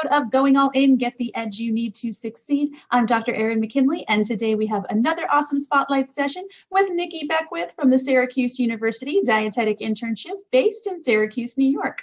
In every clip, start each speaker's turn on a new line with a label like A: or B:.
A: of Going All In, Get the Edge You Need to Succeed. I'm Dr. Erin McKinley, and today we have another awesome spotlight session with Nikki Beckwith from the Syracuse University Dietetic Internship based in Syracuse, New York.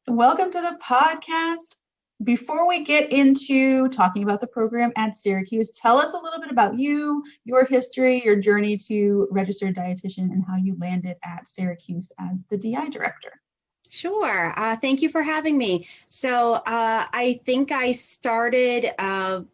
A: Welcome to the podcast. Before we get into talking about the program at Syracuse, tell us a little bit about you, your history, your journey to registered dietitian, and how you landed at Syracuse as the DI director.
B: Sure. Thank you for having me. So I think I started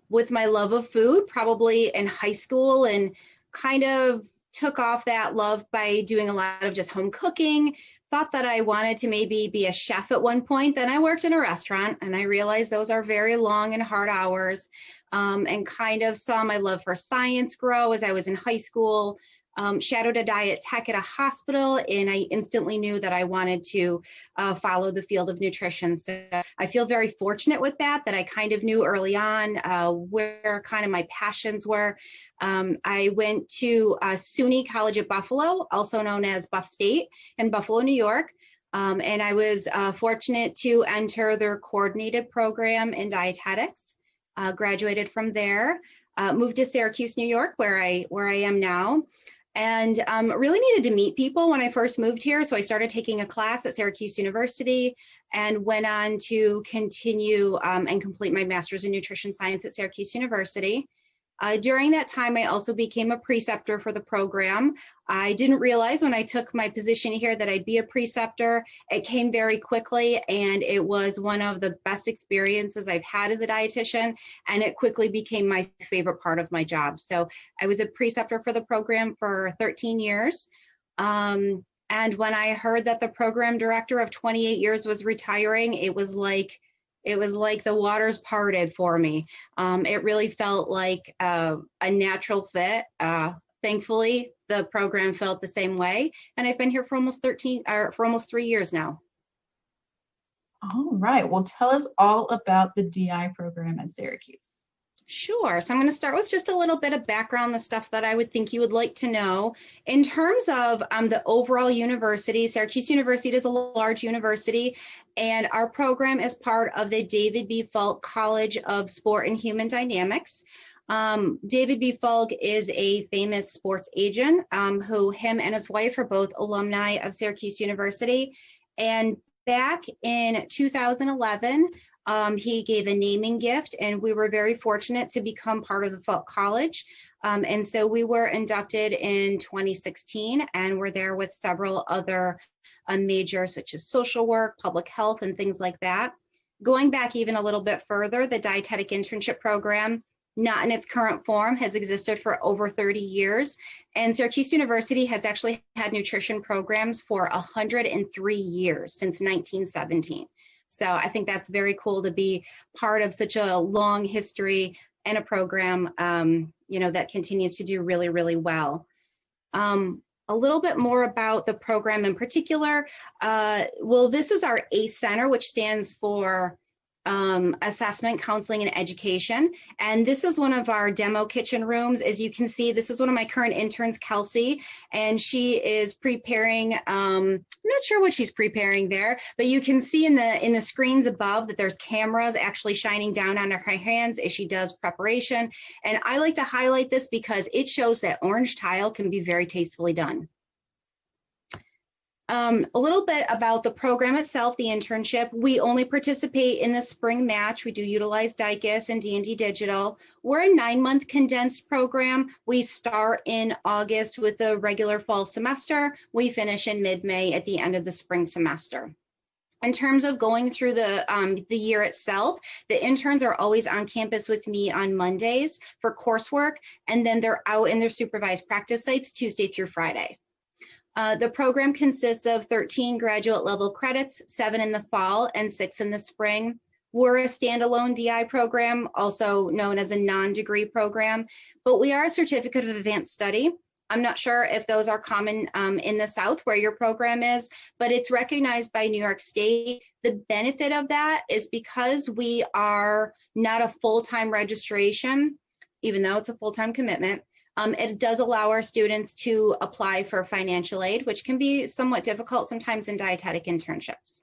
B: with my love of food, probably in high school, and kind of took off that love by doing a lot of just home cooking. Thought that I wanted to maybe be a chef at one point. Then I worked in a restaurant, and I realized those are very long and hard hours, and kind of saw my love for science grow as I was in high school. Shadowed a diet tech at a hospital, and I instantly knew that I wanted to follow the field of nutrition. So I feel very fortunate with that I kind of knew early on where kind of my passions were. I went to SUNY College at Buffalo, also known as Buff State in Buffalo, New York. And I was fortunate to enter their coordinated program in dietetics, graduated from there, moved to Syracuse, New York, where I am now. And really needed to meet people when I first moved here. So I started taking a class at Syracuse University and went on to continue and complete my master's in nutrition science at Syracuse University. During that time, I also became a preceptor for the program. I didn't realize when I took my position here that I'd be a preceptor. It came very quickly, and it was one of the best experiences I've had as a dietitian, and it quickly became my favorite part of my job. So I was a preceptor for the program for 13 years. And when I heard that the program director of 28 years was retiring, it was like the waters parted for me. It really felt like a natural fit. Thankfully, the program felt the same way, and I've been here for almost 3 years now.
A: All right. Well, tell us all about the DI program at Syracuse.
B: Sure. So I'm going to start with just a little bit of background, the stuff that I would think you would like to know. In terms of the overall university, Syracuse University is a large university, and our program is part of the David B. Falk College of Sport and Human Dynamics. David B. Falk is a famous sports agent who him and his wife are both alumni of Syracuse University. And back in 2011, he gave a naming gift, and we were very fortunate to become part of the Falk College. And so we were inducted in 2016, and we're there with several other majors such as social work, public health, and things like that. Going back even a little bit further, the Dietetic Internship Program, not in its current form, has existed for over 30 years. And Syracuse University has actually had nutrition programs for 103 years, since 1917. So I think that's very cool to be part of such a long history and a program, that continues to do really, really well. A little bit more about the program in particular. This is our ACE Center, which stands for Assessment, Counseling, and Education. And this is one of our demo kitchen rooms. As you can see, this is one of my current interns, Kelsey, and she is preparing, I'm not sure what she's preparing there, but you can see in the screens above that there's cameras actually shining down on her hands as she does preparation. And I like to highlight this because it shows that orange tile can be very tastefully done. A little bit about the program itself, the internship. We only participate in the spring match. We do utilize DICUS and D&D Digital. We're a 9-month condensed program. We start in August with the regular fall semester. We finish in mid-May at the end of the spring semester. In terms of going through the year itself, the interns are always on campus with me on Mondays for coursework, and then they're out in their supervised practice sites Tuesday through Friday. The program consists of 13 graduate level credits, 7 in the fall and 6 in the spring. We're a standalone DI program, also known as a non-degree program, but we are a certificate of advanced study. I'm not sure if those are common in the South where your program is, but it's recognized by New York State. The benefit of that is because we are not a full-time registration, even though it's a full-time commitment, it does allow our students to apply for financial aid, which can be somewhat difficult sometimes in dietetic internships.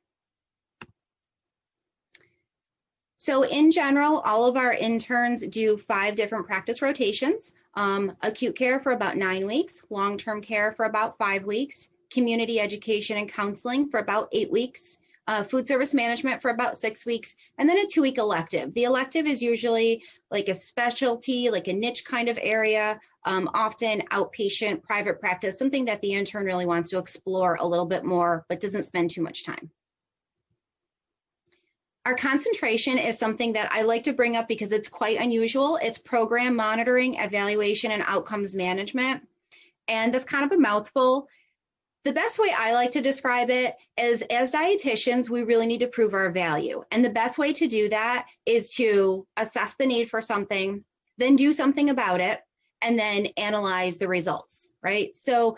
B: So in general, all of our interns do 5 different practice rotations. Acute care for about 9 weeks, long-term care for about 5 weeks, community education and counseling for about 8 weeks, food service management for about 6 weeks, and then a 2-week elective. The elective is usually like a specialty, like a niche kind of area, often outpatient, private practice, something that the intern really wants to explore a little bit more, but doesn't spend too much time. Our concentration is something that I like to bring up because it's quite unusual. It's program monitoring, evaluation, and outcomes management. And that's kind of a mouthful. The best way I like to describe it is, as dietitians, we really need to prove our value. And the best way to do that is to assess the need for something, then do something about it, and then analyze the results, right? So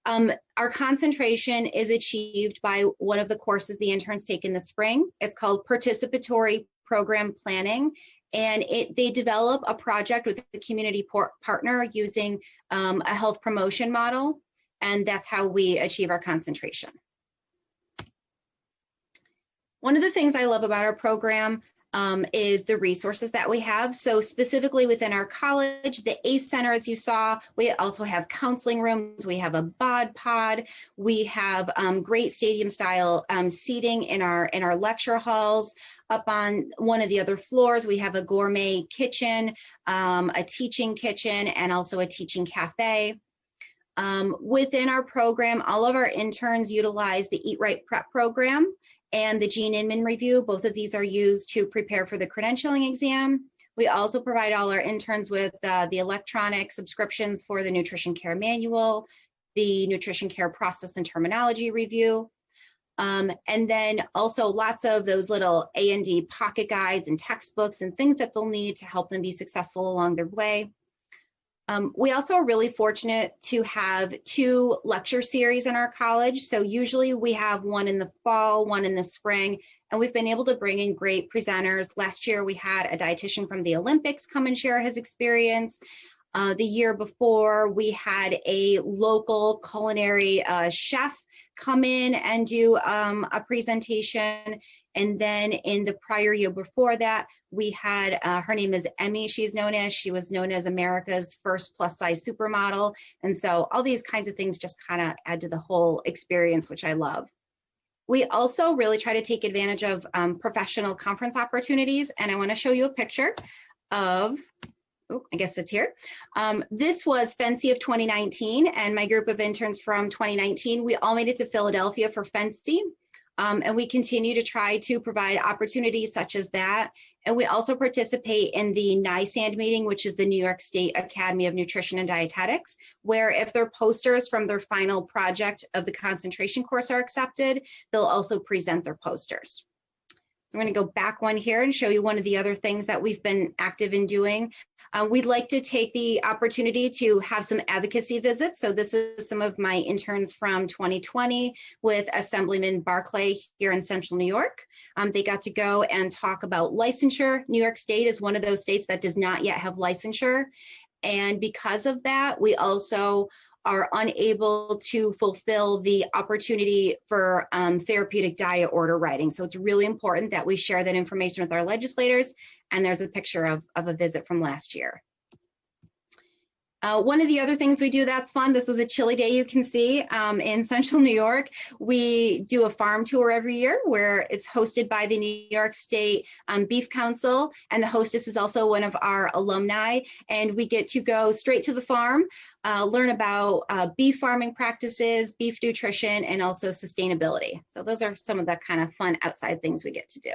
B: our concentration is achieved by one of the courses the interns take in the spring. It's called Participatory Program Planning. And they develop a project with a community partner using a health promotion model. And that's how we achieve our concentration. One of the things I love about our program is the resources that we have. So specifically within our college, the ACE Center, as you saw, we also have counseling rooms, we have a bod pod, we have great stadium style seating in our lecture halls. Up on one of the other floors, we have a gourmet kitchen, a teaching kitchen, and also a teaching cafe. Within our program, all of our interns utilize the Eat Right Prep program and the Gene Inman Review. Both of these are used to prepare for the credentialing exam. We also provide all our interns with the electronic subscriptions for the Nutrition Care Manual, the Nutrition Care Process and Terminology Review, and then also lots of those little A&D pocket guides and textbooks and things that they'll need to help them be successful along their way. We also are really fortunate to have 2 lecture series in our college. So usually we have one in the fall, one in the spring, and we've been able to bring in great presenters. Last year we had a dietitian from the Olympics come and share his experience. The year before, we had a local culinary chef come in and do a presentation. And then in the prior year before that, we had, her name is Emmy, she was known as America's first plus size supermodel. And so all these kinds of things just kind of add to the whole experience, which I love. We also really try to take advantage of professional conference opportunities. And I want to show you a picture of, I guess it's here. This was FNCE of 2019, and my group of interns from 2019, we all made it to Philadelphia for FNCE. And we continue to try to provide opportunities such as that. And we also participate in the NISAND meeting, which is the New York State Academy of Nutrition and Dietetics, where if their posters from their final project of the concentration course are accepted, they'll also present their posters. So I'm going to go back one here and show you one of the other things that we've been active in doing. We'd like to take the opportunity to have some advocacy visits. So this is some of my interns from 2020 with Assemblyman Barclay here in Central New York. They got to go and talk about licensure. New York State is one of those states that does not yet have licensure. And because of that, we also are unable to fulfill the opportunity for therapeutic diet order writing. So it's really important that we share that information with our legislators. And there's a picture of a visit from last year. One of the other things we do that's fun, this was a chilly day you can see in Central New York. We do a farm tour every year where it's hosted by the New York State Beef Council, and the hostess is also one of our alumni, and we get to go straight to the farm, learn about beef farming practices, beef nutrition, and also sustainability. So those are some of the kind of fun outside things we get to do.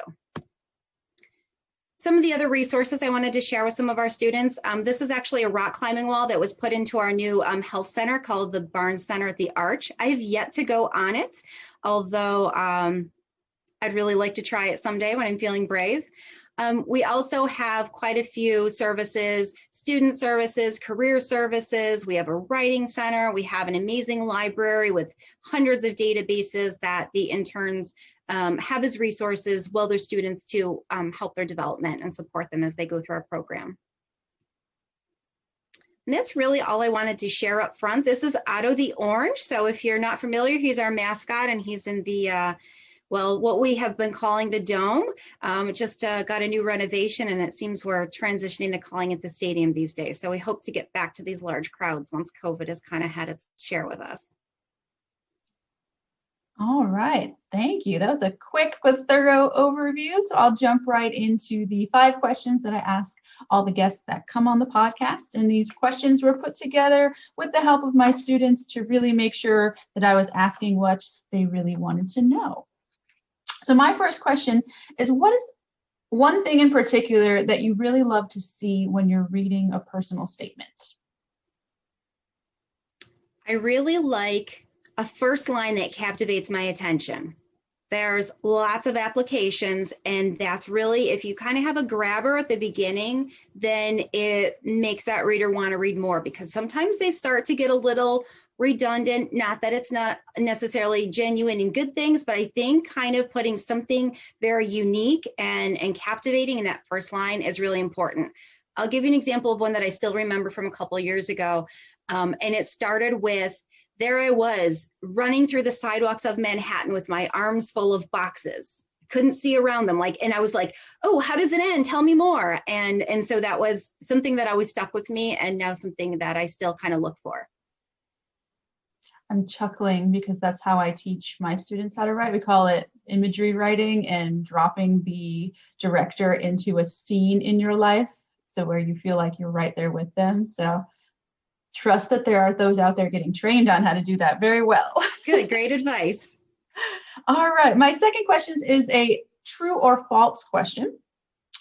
B: Some of the other resources I wanted to share with some of our students. This is actually a rock climbing wall that was put into our new health center called the Barnes Center at the Arch. I have yet to go on it, although I'd really like to try it someday when I'm feeling brave. We also have quite a few services, student services, career services. We have a writing center. We have an amazing library with hundreds of databases that the interns have as resources while their students to help their development and support them as they go through our program. And that's really all I wanted to share up front. This is Otto the Orange. So if you're not familiar, he's our mascot, and he's in the Well, what we have been calling the Dome, just got a new renovation, and it seems we're transitioning to calling it the Stadium these days. So we hope to get back to these large crowds once COVID has kind of had its share with us.
A: All right, thank you. That was a quick but thorough overview. So I'll jump right into the 5 questions that I ask all the guests that come on the podcast. And these questions were put together with the help of my students to really make sure that I was asking what they really wanted to know. So my first question is, what is one thing in particular that you really love to see when you're reading a personal statement?
B: I really like a first line that captivates my attention. There's lots of applications, and that's really, if you kind of have a grabber at the beginning, then it makes that reader want to read more, because sometimes they start to get a little redundant. Not that it's not necessarily genuine and good things, but I think kind of putting something very unique and captivating in that first line is really important. I'll give you an example of one that I still remember from a couple of years ago. And it started with, there I was running through the sidewalks of Manhattan with my arms full of boxes. Couldn't see around them. And I was like, oh, how does it end? Tell me more. And so that was something that always stuck with me, and now something that I still kind of look for.
A: I'm chuckling because that's how I teach my students how to write. We call it imagery writing, and dropping the director into a scene in your life, so where you feel like you're right there with them. So trust that there are those out there getting trained on how to do that very well.
B: Good, great advice.
A: All right, my second question is a true or false question.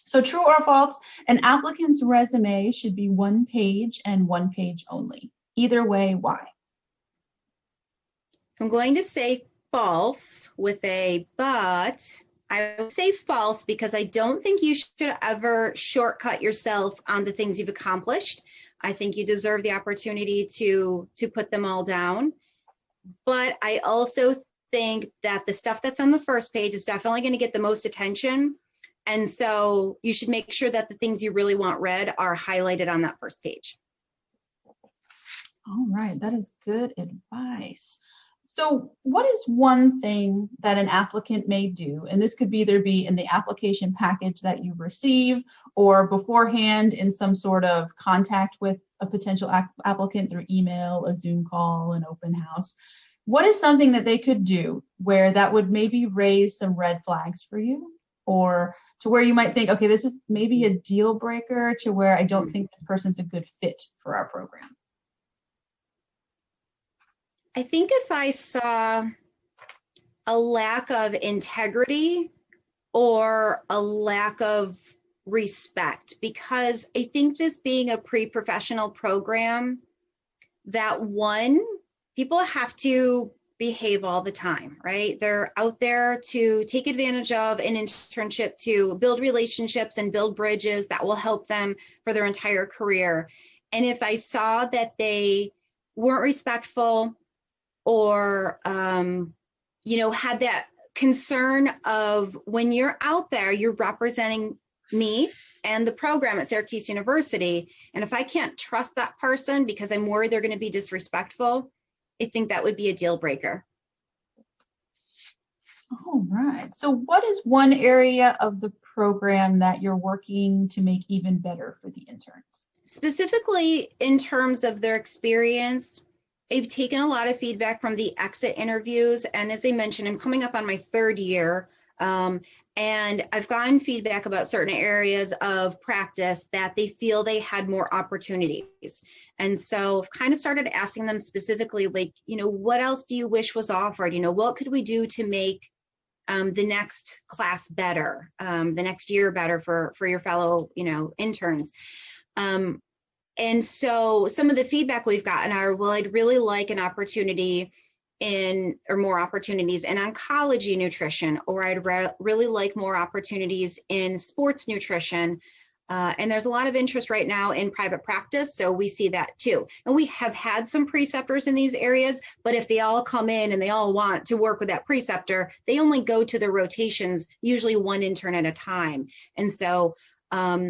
A: So true or false, an applicant's resume should be 1 page and 1 page only. Either way, why?
B: I'm going to say false with a but. I would say false because I don't think you should ever shortcut yourself on the things you've accomplished. I think you deserve the opportunity to put them all down. But I also think that the stuff that's on the first page is definitely going to get the most attention. And so you should make sure that the things you really want read are highlighted on that first page.
A: All right, that is good advice. So what is one thing that an applicant may do, and this could either be in the application package that you receive or beforehand in some sort of contact with a potential applicant through email, a Zoom call, an open house. What is something that they could do where that would maybe raise some red flags for you, or to where you might think, okay, this is maybe a deal breaker, to where I don't think this person's a good fit for our program?
B: I think if I saw a lack of integrity or a lack of respect, because I think this being a pre-professional program, that one, people have to behave all the time, right? They're out there to take advantage of an internship, to build relationships and build bridges that will help them for their entire career. And if I saw that they weren't respectful, or, had that concern of, when you're out there, you're representing me and the program at Syracuse University. And if I can't trust that person because I'm worried they're going to be disrespectful, I think that would be a deal breaker.
A: All right. So what is one area of the program that you're working to make even better for the interns?
B: Specifically in terms of their experience, I've taken a lot of feedback from the exit interviews. And as I mentioned, I'm coming up on my 3rd year. And I've gotten feedback about certain areas of practice that they feel they had more opportunities. And so I've kind of started asking them specifically, like, what else do you wish was offered? What could we do to make the next class better, the next year better for your fellow, interns? And so some of the feedback we've gotten are, well, I'd really like an opportunity more opportunities in oncology nutrition, or I'd really like more opportunities in sports nutrition. And there's a lot of interest right now in private practice, so we see that too. And we have had some preceptors in these areas, but if they all come in and they all want to work with that preceptor, they only go to the rotations, usually 1 intern at a time. And so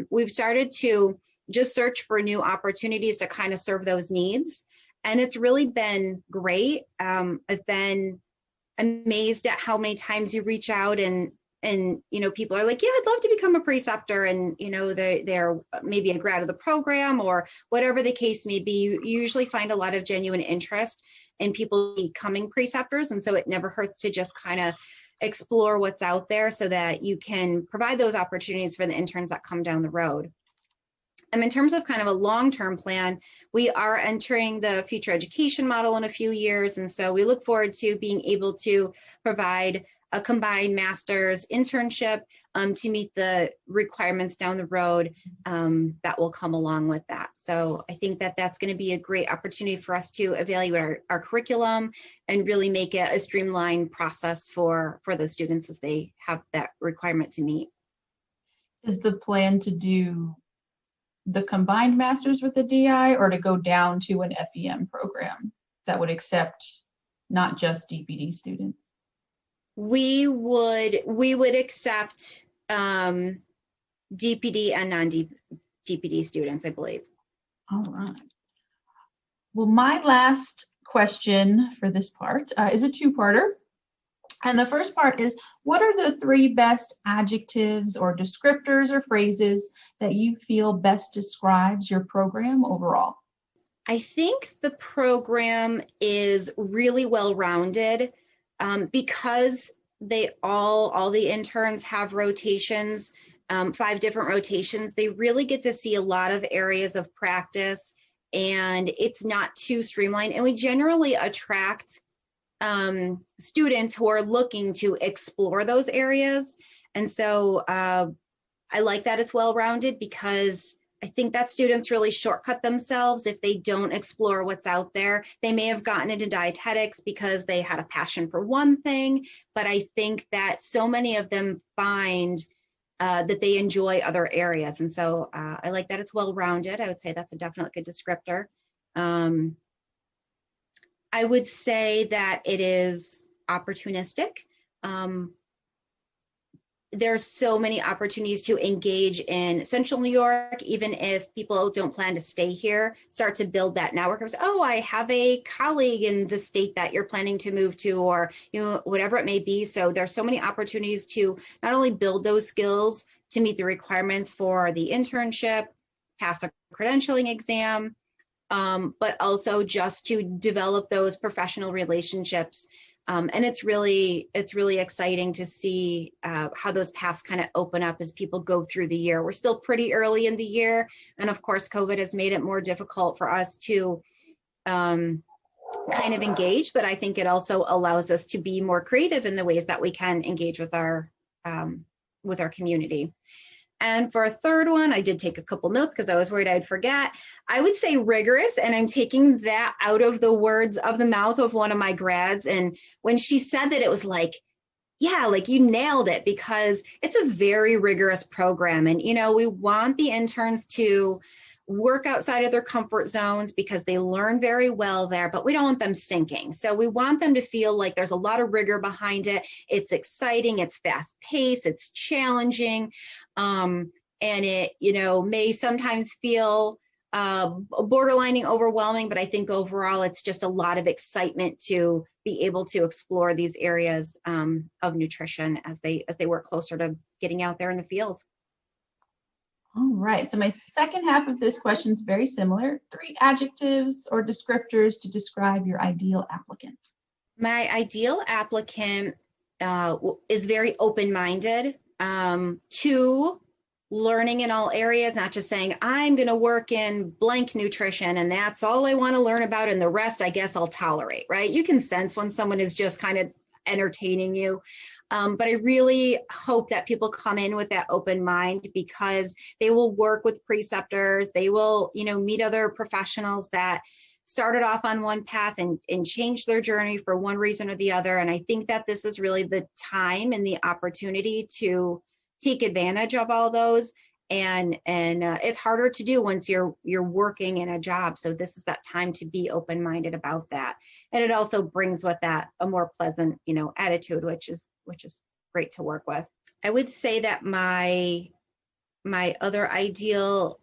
B: we've started to just search for new opportunities to kind of serve those needs. And it's really been great. I've been amazed at how many times you reach out and people are like, yeah, I'd love to become a preceptor, and they're maybe a grad of the program or whatever the case may be. You usually find a lot of genuine interest in people becoming preceptors, and so it never hurts to just kind of explore what's out there so that you can provide those opportunities for the interns that come down the road. In terms of kind of a long-term plan, we are entering the future education model in a few years, and so we look forward to being able to provide a combined master's internship to meet the requirements down the road that will come along with that. So I think that that's going to be a great opportunity for us to evaluate our curriculum and really make it a streamlined process for those students as they have that requirement to meet.
A: Is the plan to do the combined master's with the DI, or to go down to an FEM program that would accept not just DPD students?
B: We would accept DPD and non-DPD students, I believe.
A: All right. Well, my last question for this part is a two-parter. And the first part is, what are the 3 best adjectives or descriptors or phrases that you feel best describes your program overall?
B: I think the program is really well-rounded because all the interns have rotations, 5 different rotations. They really get to see a lot of areas of practice, and it's not too streamlined. And we generally attract students who are looking to explore those areas. And so I like that it's well-rounded, because I think that students really shortcut themselves if they don't explore what's out there. They may have gotten into dietetics because they had a passion for one thing, but I think that so many of them find that they enjoy other areas. And so I like that it's well-rounded. I would say that's a definite good descriptor. I would say that it is opportunistic. There's so many opportunities to engage in Central New York, even if people don't plan to stay here, start to build that network of, oh, I have a colleague in the state that you're planning to move to, or whatever it may be. So there's so many opportunities to not only build those skills to meet the requirements for the internship, pass a credentialing exam, but also just to develop those professional relationships. And it's really exciting to see how those paths kind of open up as people go through the year. We're still pretty early in the year, and of course, COVID has made it more difficult for us to kind of engage, but I think it also allows us to be more creative in the ways that we can engage with our community. And for a third one, I did take a couple notes because I was worried I'd forget. I would say rigorous, and I'm taking that out of the words of the mouth of one of my grads. And when she said that, it was like, yeah, like you nailed it, because it's a very rigorous program. And, we want the interns to work outside of their comfort zones because they learn very well there, but we don't want them sinking. So we want them to feel like there's a lot of rigor behind it. It's exciting, it's fast paced, it's challenging. And it, may sometimes feel borderlining overwhelming, but I think overall it's just a lot of excitement to be able to explore these areas of nutrition as they work closer to getting out there in the field.
A: All right, so my second half of this question is very similar. 3 adjectives or descriptors to describe your ideal applicant.
B: My ideal applicant is very open-minded to learning in all areas, not just saying, I'm going to work in blank nutrition and that's all I want to learn about, and the rest I guess I'll tolerate, right? You can sense when someone is just kind of entertaining you. But I really hope that people come in with that open mind, because they will work with preceptors. They will, meet other professionals that started off on one path and changed their journey for one reason or the other. And I think that this is really the time and the opportunity to take advantage of all those. And it's harder to do once you're working in a job. So this is that time to be open-minded about that. And it also brings with that a more pleasant, attitude, which is great to work with. I would say that my other ideal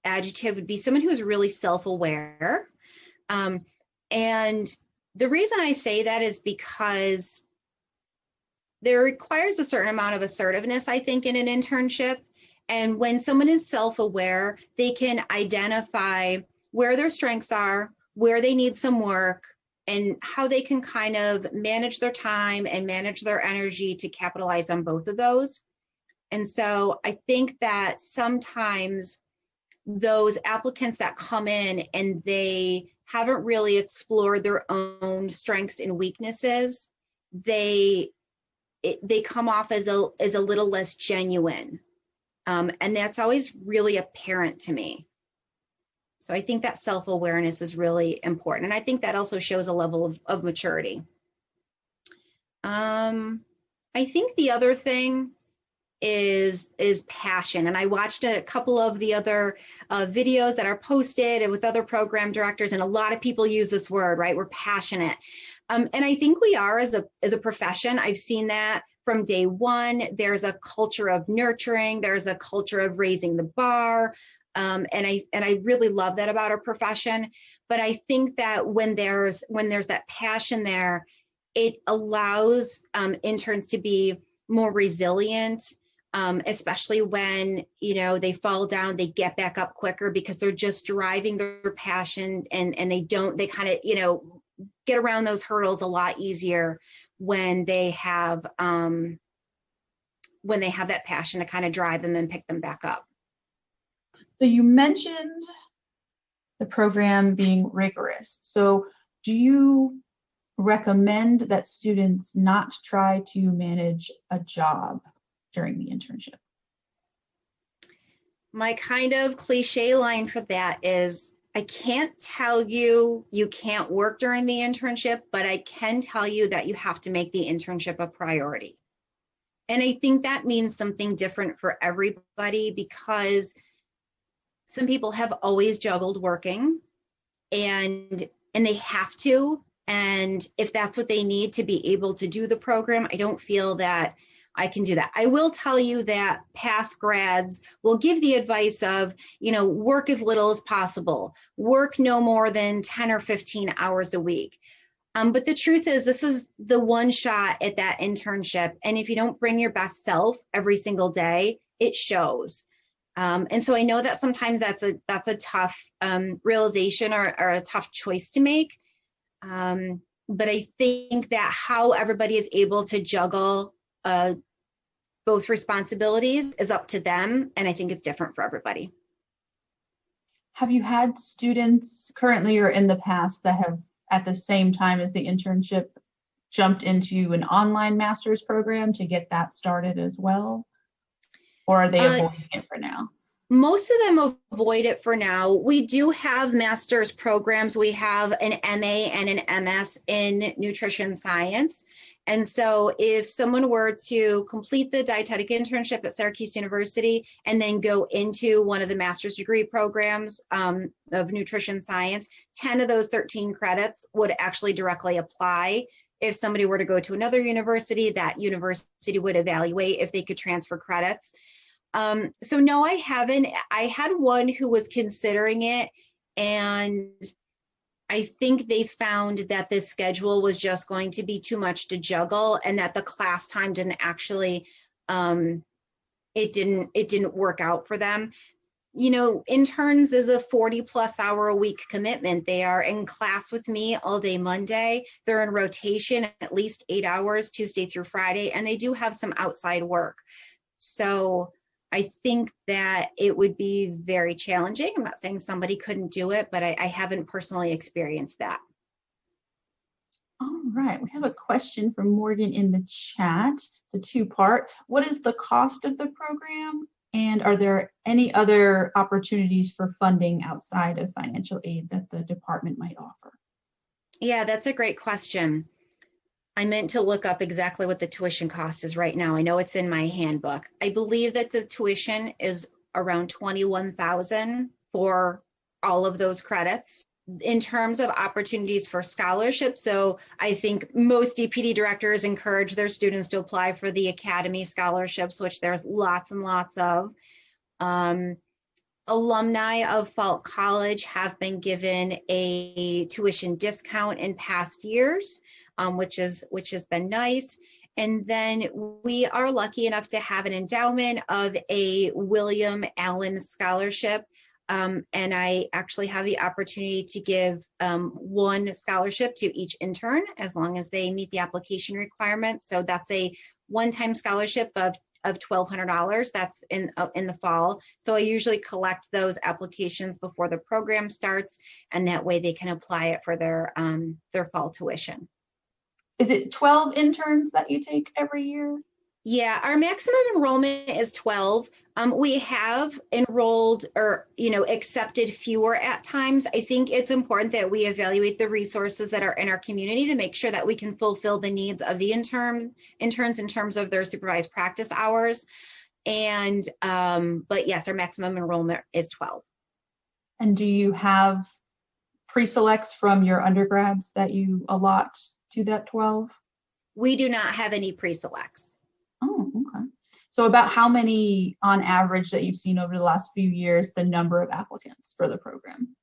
B: adjective would be someone who is really self-aware. And The reason I say that is because there requires a certain amount of assertiveness, I think, in an internship. And when someone is self-aware, they can identify where their strengths are, where they need some work, and how they can kind of manage their time and manage their energy to capitalize on both of those. And so I think that sometimes those applicants that come in and they haven't really explored their own strengths and weaknesses, they come off as a little less genuine. And that's always really apparent to me. So I think that self-awareness is really important. And I think that also shows a level of maturity. I think the other thing is passion. And I watched a couple of the other videos that are posted and with other program directors, and a lot of people use this word, right? We're passionate. And I think we are as a profession. I've seen that from day one. There's a culture of nurturing. There's a culture of raising the bar. And I really love that about our profession. But I think that when there's that passion there, it allows interns to be more resilient, especially when, they fall down, they get back up quicker because they're just driving their passion, and they kind of, get around those hurdles a lot easier when they have that passion to kind of drive them and pick them back up.
A: So you mentioned the program being rigorous. So do you recommend that students not try to manage a job during the internship?
B: My kind of cliche line for that is, I can't tell you you can't work during the internship, but I can tell you that you have to make the internship a priority. And I think that means something different for everybody, because some people have always juggled working and they have to. And if that's what they need to be able to do the program, I don't feel that I can do that. I will tell you that past grads will give the advice of, work as little as possible, work no more than 10 or 15 hours a week. But the truth is, this is the one shot at that internship. And if you don't bring your best self every single day, it shows. And so I know that sometimes that's a tough realization or a tough choice to make. But I think that how everybody is able to juggle both responsibilities is up to them. And I think it's different for everybody.
A: Have you had students currently or in the past that have, at the same time as the internship, jumped into an online master's program to get that started as well? Or are they avoiding it for now?
B: Most of them avoid it for now. We do have master's programs. We have an MA and an MS in nutrition science. And so if someone were to complete the dietetic internship at Syracuse University and then go into one of the master's degree programs of nutrition science, 10 of those 13 credits would actually directly apply. If somebody were to go to another university, that university would evaluate if they could transfer credits. So no, I haven't. I had one who was considering it, and I think they found that this schedule was just going to be too much to juggle, and that the class time didn't actually, it didn't work out for them. Interns is a 40+ hour a week commitment. They are in class with me all day Monday. They're in rotation at least 8 hours, Tuesday through Friday, and they do have some outside work. So I think that it would be very challenging. I'm not saying somebody couldn't do it, but I haven't personally experienced that.
A: All right, we have a question from Morgan in the chat. It's a two-part. What is the cost of the program? And are there any other opportunities for funding outside of financial aid that the department might offer?
B: Yeah, that's a great question. I meant to look up exactly what the tuition cost is right now. I know it's in my handbook. I believe that the tuition is around $21,000 for all of those credits. In terms of opportunities for scholarships, so I think most DPD directors encourage their students to apply for the Academy scholarships, which there's lots and lots of. alumni of Falk College have been given a tuition discount in past years, which has been nice. And then we are lucky enough to have an endowment of a William Allen Scholarship. And I actually have the opportunity to give one scholarship to each intern as long as they meet the application requirements. So that's a one-time scholarship of $1,200. That's in the fall. So I usually collect those applications before the program starts, and that way they can apply it for their fall tuition.
A: Is it 12 interns that you take every year?
B: Yeah, our maximum enrollment is 12. We have enrolled or, accepted fewer at times. I think it's important that we evaluate the resources that are in our community to make sure that we can fulfill the needs of the interns in terms of their supervised practice hours. And, but yes, our maximum enrollment is 12.
A: And do you have pre-selects from your undergrads that you allot to that 12?
B: We do not have any pre-selects.
A: Oh, okay. So about how many on average that you've seen over the last few years, the number of applicants for the program?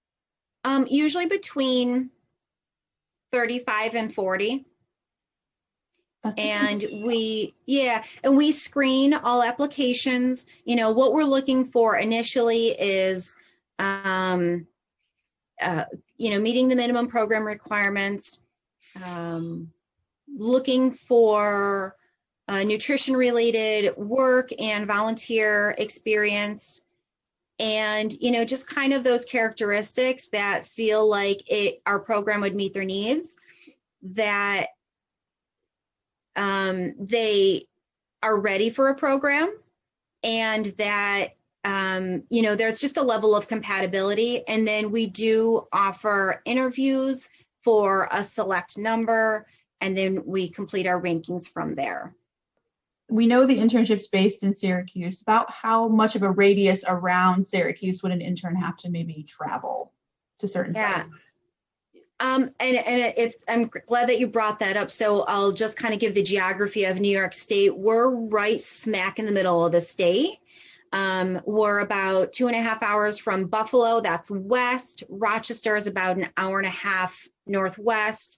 B: Usually between 35 and 40. And we screen all applications. What we're looking for initially is, meeting the minimum program requirements, looking for nutrition related work and volunteer experience, and just kind of those characteristics that feel like our program would meet their needs, that they are ready for a program, and that there's just a level of compatibility. And then we do offer interviews for a select number, and then we complete our rankings from there.
A: We know the internship's based in Syracuse. About how much of a radius around Syracuse would an intern have to maybe travel to certain sites?
B: And I'm glad that you brought that up. So I'll just kind of give the geography of New York State. We're right smack in the middle of the state. We're about 2.5 hours from Buffalo. That's west. Rochester is about an hour and a half northwest.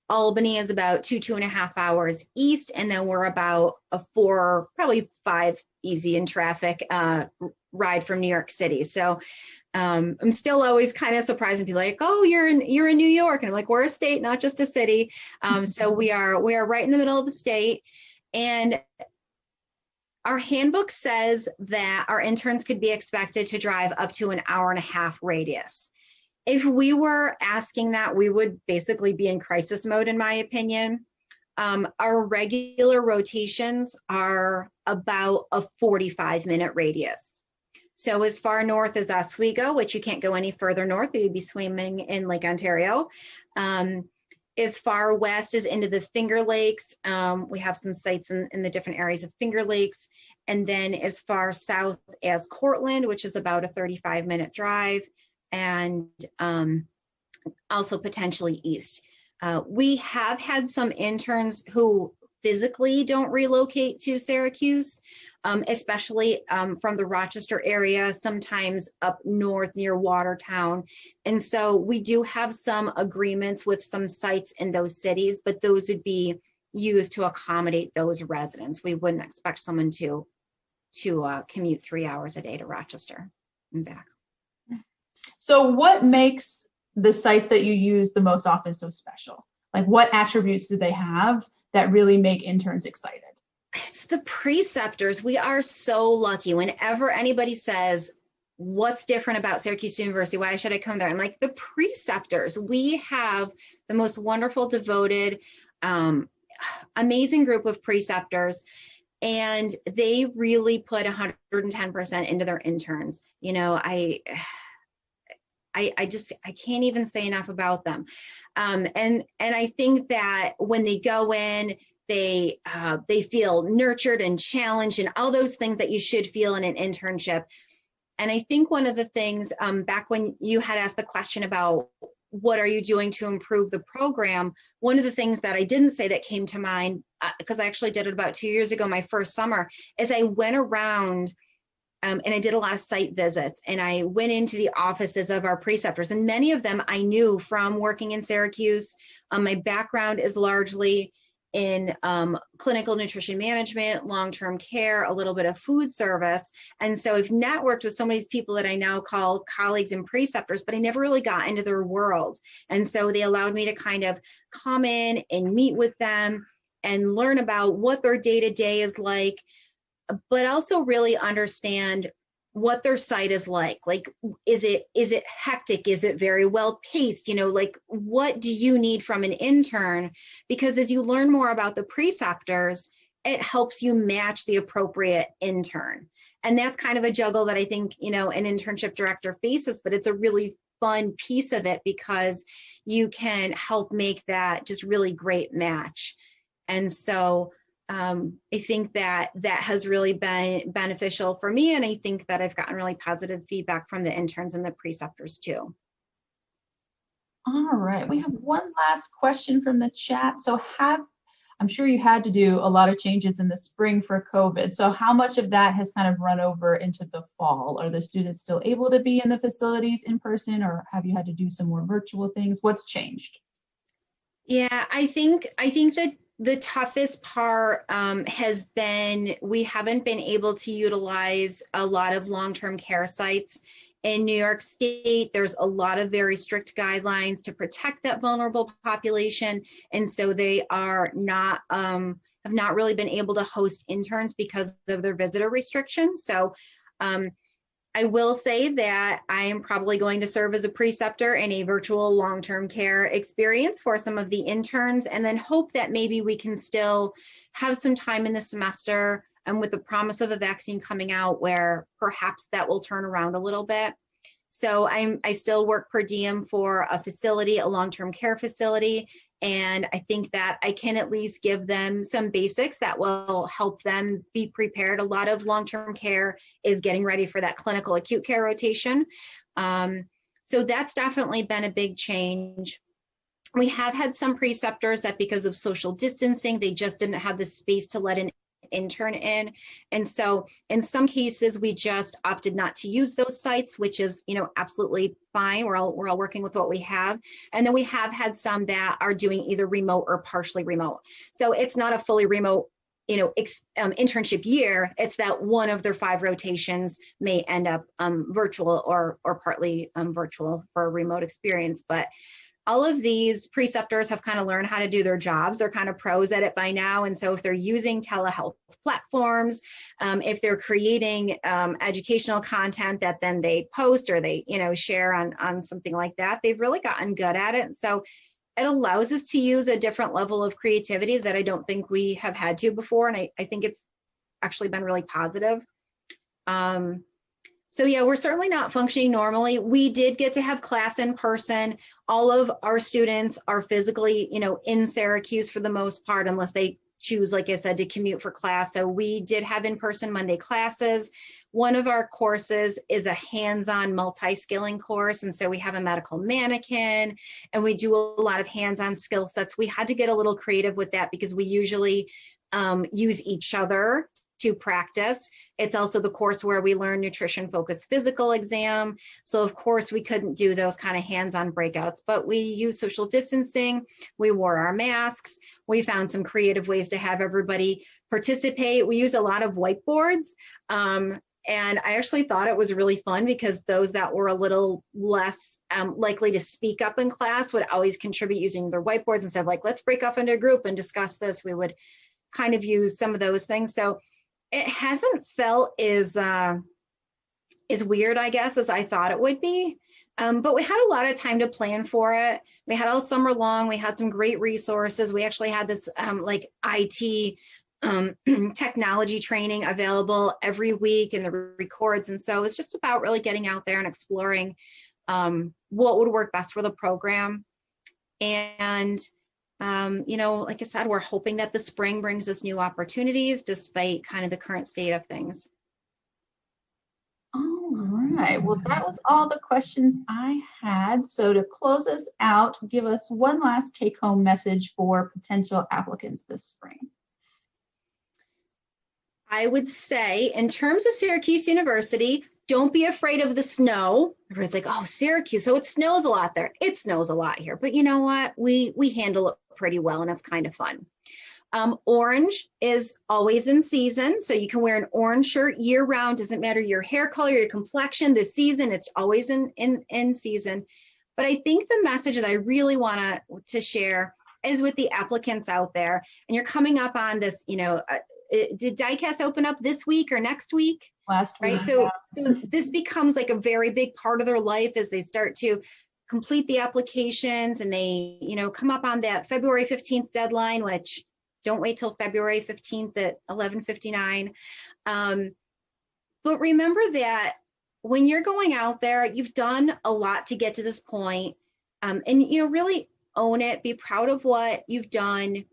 B: Albany is about 2.5 hours east, and then we're about a 4, probably 5 easy in traffic ride from New York City. So I'm still always kind of surprised when people are like, "Oh, you're in New York," and I'm like, "We're a state, not just a city." So we are right in the middle of the state, and our handbook says that our interns could be expected to drive up to an hour and a half radius. If we were asking that, we would basically be in crisis mode, in my opinion. Our regular rotations are about a 45-minute radius. So as far north as Oswego, which you can't go any further north, you'd be swimming in Lake Ontario. As far west as into the Finger Lakes. We have some sites in the different areas of Finger Lakes. And then as far south as Cortland, which is about a 35-minute drive. And also potentially east. We have had some interns who physically don't relocate to Syracuse, especially from the Rochester area, sometimes up north near Watertown. And so we do have some agreements with some sites in those cities, but those would be used to accommodate those residents. We wouldn't expect someone to commute 3 hours a day to Rochester and back.
A: So what makes the sites that you use the most often so special? Like, what attributes do they have that really make interns excited?
B: It's the preceptors. We are so lucky. Whenever anybody says, "What's different about Syracuse University? Why should I come there?" I'm like, the preceptors. We have the most wonderful, devoted, amazing group of preceptors. And they really put 110% into their interns. I can't even say enough about them. And I think that when they go in, they feel nurtured and challenged and all those things that you should feel in an internship. And I think one of the things back when you had asked the question about what are you doing to improve the program, one of the things that I didn't say that came to mind, because I actually did it about 2 years ago, my first summer, is I went around And I did a lot of site visits, and I went into the offices of our preceptors, and many of them I knew from working in Syracuse. My background is largely in clinical nutrition management, long-term care, a little bit of food service. And so I've networked with some of these people that I now call colleagues and preceptors, but I never really got into their world. And so they allowed me to kind of come in and meet with them and learn about what their day-to-day is like, but also really understand what their site is like. Like, is it hectic? Is it very well paced? Like, what do you need from an intern? Because as you learn more about the preceptors, it helps you match the appropriate intern. And that's kind of a juggle that I think, an internship director faces, but it's a really fun piece of it because you can help make that just really great match. And so I think that has really been beneficial for me. And I think that I've gotten really positive feedback from the interns and the preceptors too.
A: All right. We have one last question from the chat. So I'm sure you had to do a lot of changes in the spring for COVID. So how much of that has kind of run over into the fall? Are the students still able to be in the facilities in person, or have you had to do some more virtual things? What's changed?
B: Yeah, I think that the toughest part has been we haven't been able to utilize a lot of long-term care sites. In New York State, there's a lot of very strict guidelines to protect that vulnerable population. And so they are not, have not really been able to host interns because of their visitor restrictions. So I will say that I am probably going to serve as a preceptor in a virtual long-term care experience for some of the interns, and then hope that maybe we can still have some time in the semester and with the promise of a vaccine coming out where perhaps that will turn around a little bit. So I still work per diem for a facility, a long-term care facility, and I think that I can at least give them some basics that will help them be prepared. A lot of long-term care is getting ready for that clinical acute care rotation. So that's definitely been a big change. We have had some preceptors that because of social distancing, they just didn't have the space to let an intern in. And so in some cases, we just opted not to use those sites, which is, absolutely fine. We're all working with what we have. And then we have had some that are doing either remote or partially remote. So it's not a fully remote, internship year. It's that one of their 5 rotations may end up virtual or partly virtual for a remote experience. But all of these preceptors have kind of learned how to do their jobs. They're kind of pros at it by now. And so if they're using telehealth platforms, if they're creating educational content that then they post or they, share on something like that, they've really gotten good at it. And so it allows us to use a different level of creativity that I don't think we have had to before. And I think it's actually been really positive. So yeah, we're certainly not functioning normally. We did get to have class in person. All of our students are physically, in Syracuse for the most part, unless they choose, like I said, to commute for class. So we did have in-person Monday classes. One of our courses is a hands-on multi-skilling course. And so we have a medical mannequin and we do a lot of hands-on skill sets. We had to get a little creative with that because we usually use each other to practice. It's also the course where we learn nutrition focused physical exam. So of course we couldn't do those kind of hands-on breakouts, but we use social distancing. We wore our masks. We found some creative ways to have everybody participate. We use a lot of whiteboards. And I actually thought it was really fun because those that were a little less likely to speak up in class would always contribute using their whiteboards instead of like, let's break off into a group and discuss this. We would kind of use some of those things. So it hasn't felt as weird, I guess, as I thought it would be. But we had a lot of time to plan for it. We had all summer long. We had some great resources. We actually had this IT technology training available every week in the records. And so it's just about really getting out there and exploring what would work best for the program. And like I said, we're hoping that the spring brings us new opportunities despite kind of the current state of things.
A: All right. Well, that was all the questions I had. So to close us out, give us one last take-home message for potential applicants this spring.
B: I would say, in terms of Syracuse University, don't be afraid of the snow. Everyone's like, oh, Syracuse, so it snows a lot there. It snows a lot here. But you know what? We handle it pretty well, and it's kind of fun. Orange is always in season, so you can wear an orange shirt year round. Doesn't matter your hair color, your complexion, the season, it's always in season. But I think the message that I really want to share is with the applicants out there, and you're coming up on this, did diecast open up this week or next week?
A: Last week.
B: Right. So this becomes like a very big part of their life as they start to complete the applications, and they, come up on that February 15th deadline, which don't wait till February 15th at 11:59. But remember that when you're going out there, you've done a lot to get to this point. And, really own it, be proud of what you've done.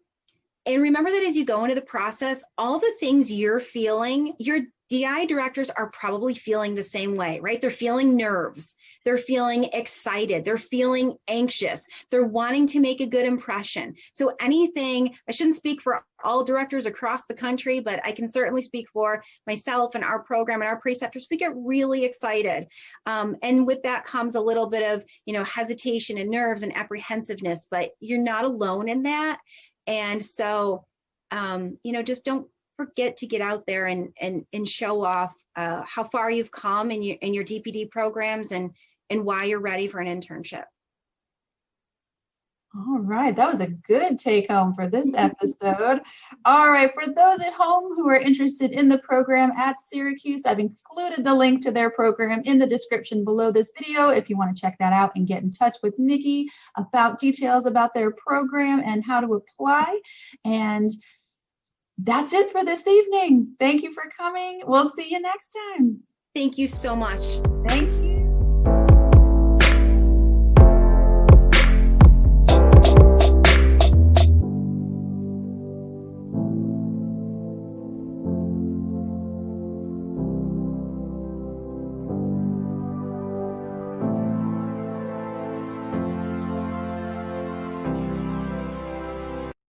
B: And remember that as you go into the process, all the things you're feeling, your DI directors are probably feeling the same way, right? They're feeling nerves. They're feeling excited. They're feeling anxious. They're wanting to make a good impression. So anything, I shouldn't speak for all directors across the country, but I can certainly speak for myself and our program and our preceptors. We get really excited. And with that comes a little bit of, hesitation and nerves and apprehensiveness, but you're not alone in that. And so, just don't forget to get out there and show off how far you've come in your DPD programs and why you're ready for an internship.
A: All right, that was a good take home for this episode. All right, for those at home who are interested in the program at Syracuse, I've included the link to their program in the description below this video if you want to check that out and get in touch with Nikki about details about their program and how to apply. And that's it for this evening. Thank you for coming. We'll see you next time.
B: Thank you so much.
A: Thank you.